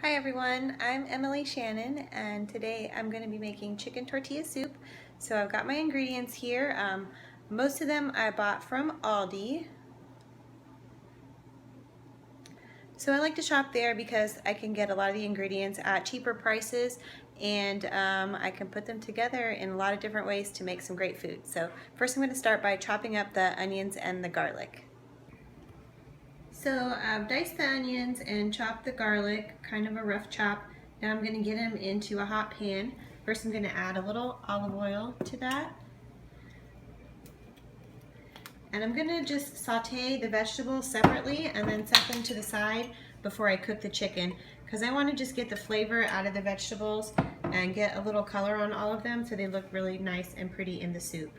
Hi everyone, I'm Emilee Shannon and today I'm going to be making chicken tortilla soup. So I've got my ingredients here. Most of them I bought from Aldi. So I like to shop there because I can get a lot of the ingredients at cheaper prices and I can put them together in a lot of different ways to make some great food. So first I'm going to start by chopping up the onions and the garlic. So I've diced the onions and chopped the garlic, kind of a rough chop. Now I'm going to get them into a hot pan. First I'm going to add a little olive oil to that. And I'm going to just saute the vegetables separately and then set them to the side before I cook the chicken, because I want to just get the flavor out of the vegetables and get a little color on all of them so they look really nice and pretty in the soup.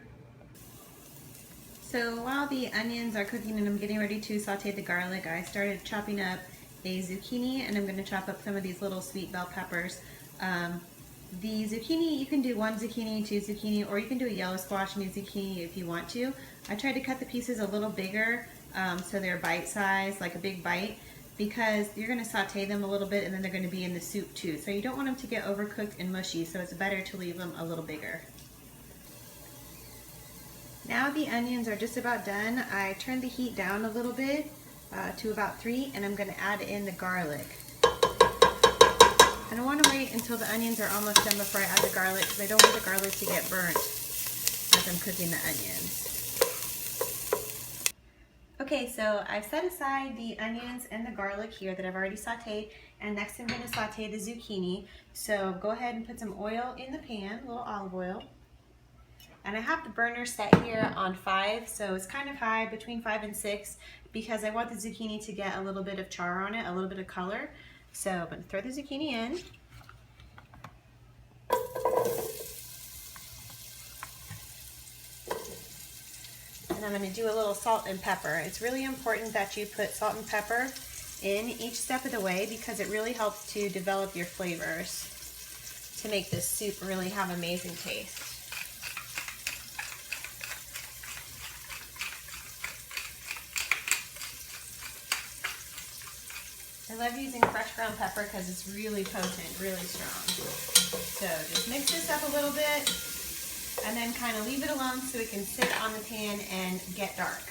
So while the onions are cooking and I'm getting ready to saute the garlic, I started chopping up a zucchini, and I'm going to chop up some of these little sweet bell peppers. The zucchini, you can do one zucchini, two zucchini, or you can do a yellow squash and a zucchini if you want to. I tried to cut the pieces a little bigger so they're bite-sized, like a big bite, because you're going to saute them a little bit and then they're going to be in the soup too. So you don't want them to get overcooked and mushy, so it's better to leave them a little bigger. Now the onions are just about done. I turned the heat down a little bit to about 3, and I'm going to add in the garlic. And I want to wait until the onions are almost done before I add the garlic, because I don't want the garlic to get burnt as I'm cooking the onions. Okay, so I've set aside the onions and the garlic here that I've already sauteed, and next I'm going to saute the zucchini. So go ahead and put some oil in the pan, a little olive oil. And I have the burner set here on 5, so it's kind of high, between 5 and 6, because I want the zucchini to get a little bit of char on it, a little bit of color. So I'm going to throw the zucchini in. And I'm going to do a little salt and pepper. It's really important that you put salt and pepper in each step of the way, because it really helps to develop your flavors to make this soup really have amazing taste. I love using fresh ground pepper because it's really potent, really strong. So just mix this up a little bit and then kind of leave it alone so it can sit on the pan and get dark.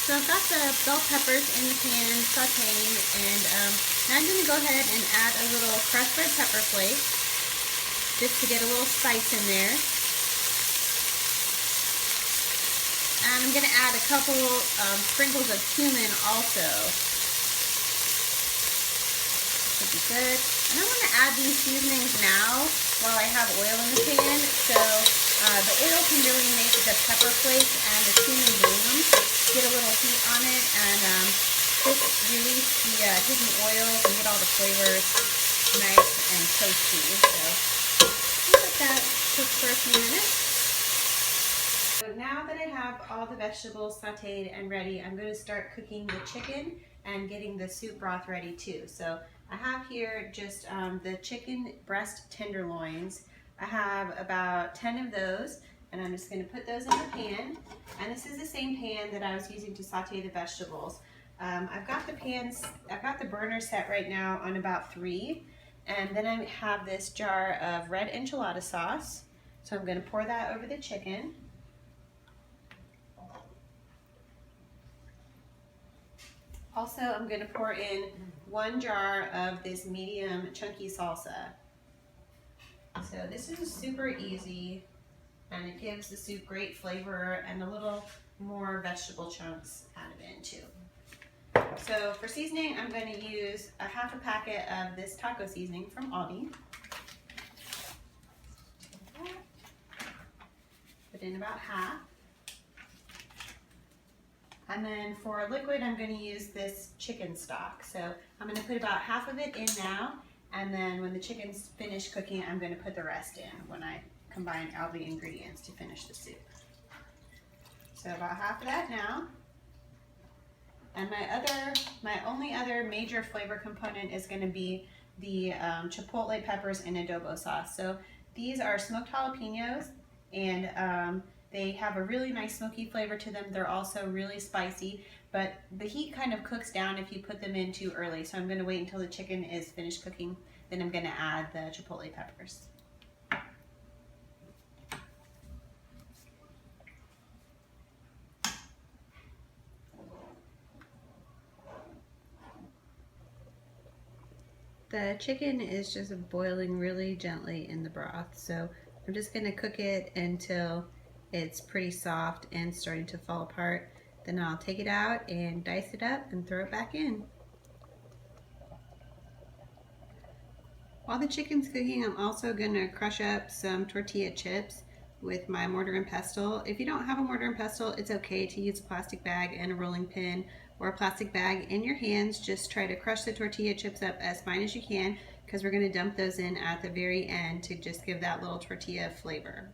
So I've got the bell peppers in the pan sauteing, and now I'm going to go ahead and add a little crushed red pepper flake just to get a little spice in there. And I'm going to add a couple sprinkles of cumin also. Should be good. And I'm going to add these seasonings now while I have oil in the pan. So the oil can really make the pepper flakes and the cumin bloom, get a little heat on it, and just release the hidden oils and get all the flavors nice and toasty. So let that cook for a few minutes. So now that I have all the vegetables sauteed and ready, I'm going to start cooking the chicken and getting the soup broth ready too. So I have here just the chicken breast tenderloins. I have about 10 of those, and I'm just going to put those in the pan. And this is the same pan that I was using to saute the vegetables. I've got the burner set right now on about 3, and then I have this jar of red enchilada sauce. So I'm going to pour that over the chicken. Also, I'm going to pour in 1 jar of this medium chunky salsa. So this is super easy, and it gives the soup great flavor and a little more vegetable chunks added in too. So for seasoning, I'm going to use a half a packet of this taco seasoning from Aldi. Put in about half. And then for liquid, I'm going to use this chicken stock. So I'm going to put about half of it in now, and then when the chicken's finished cooking, I'm going to put the rest in when I combine all the ingredients to finish the soup. So about half of that now. And my only other major flavor component is going to be the chipotle peppers and adobo sauce. So these are smoked jalapenos, and they have a really nice smoky flavor to them. They're also really spicy, but the heat kind of cooks down if you put them in too early. So I'm going to wait until the chicken is finished cooking. Then I'm going to add the chipotle peppers. The chicken is just boiling really gently in the broth, so I'm just going to cook it until it's pretty soft and starting to fall apart. Then I'll take it out and dice it up and throw it back in. While the chicken's cooking, I'm also going to crush up some tortilla chips with my mortar and pestle. If you don't have a mortar and pestle, it's okay to use a plastic bag and a rolling pin or a plastic bag in your hands. Just try to crush the tortilla chips up as fine as you can, because we're going to dump those in at the very end to just give that little tortilla flavor.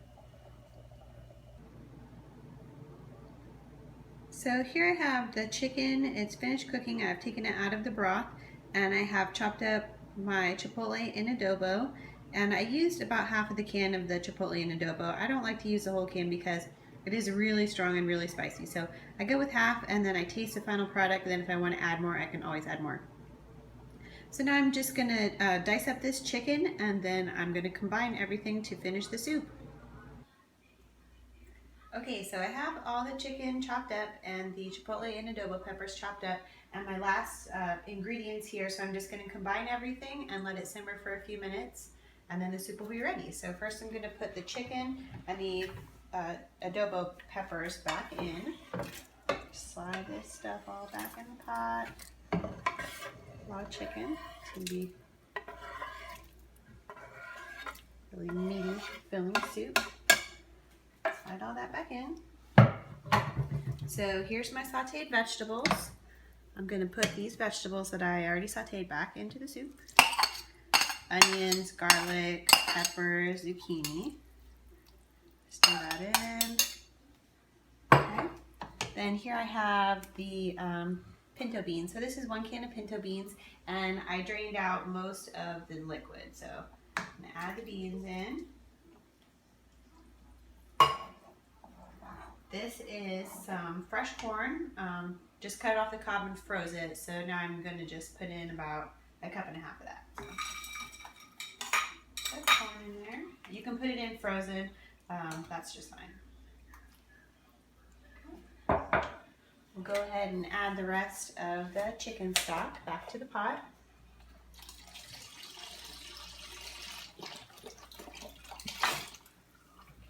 So here I have the chicken. It's finished cooking. I've taken it out of the broth, and I have chopped up my chipotle in adobo, and I used about half of the can of the chipotle in adobo. I don't like to use the whole can because it is really strong and really spicy. So I go with half, and then I taste the final product. Then if I want to add more, I can always add more. So now I'm just gonna dice up this chicken, and then I'm gonna combine everything to finish the soup. Okay, so I have all the chicken chopped up and the chipotle and adobo peppers chopped up, and my last ingredients here, so I'm just going to combine everything and let it simmer for a few minutes, and then the soup will be ready. So first I'm going to put the chicken and the adobo peppers back in. Slide this stuff all back in the pot. A lot of chicken. It's going to be really meaty, filling soup. Slide all that back in. So here's my sauteed vegetables. I'm going to put these vegetables that I already sauteed back into the soup. Onions, garlic, peppers, zucchini. Stir that in. Okay. Then here I have the pinto beans. So this is 1 can of pinto beans, and I drained out most of the liquid. So I'm going to add the beans in. This is some fresh corn. Just cut it off the cob and froze it. So now I'm going to just put in about 1.5 cups of that. So put corn in there. You can put it in frozen. That's just fine. Okay. We'll go ahead and add the rest of the chicken stock back to the pot.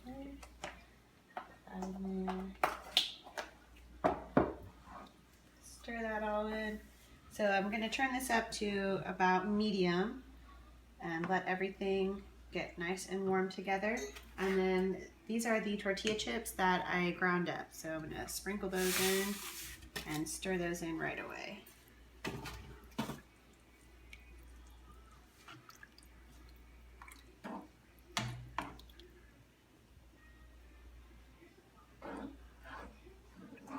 Okay. Add in there. Stir that all in. So I'm going to turn this up to about medium and let everything get nice and warm together. And then these are the tortilla chips that I ground up. So I'm going to sprinkle those in and stir those in right away.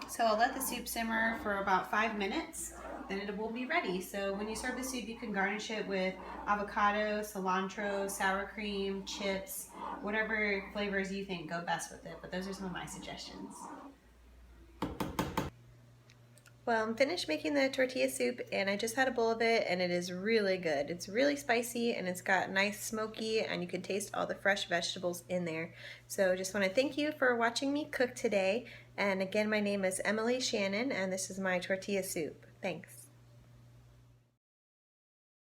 So I'll let the soup simmer for about 5 minutes, then it will be ready. So when you serve the soup, you can garnish it with avocado, cilantro, sour cream, chips, whatever flavors you think go best with it. But those are some of my suggestions. Well, I'm finished making the tortilla soup, and I just had a bowl of it, and it is really good. It's really spicy, and it's got nice smoky, and you can taste all the fresh vegetables in there. So just want to thank you for watching me cook today. And again, my name is Emilee Shannon, and this is my tortilla soup. Thanks.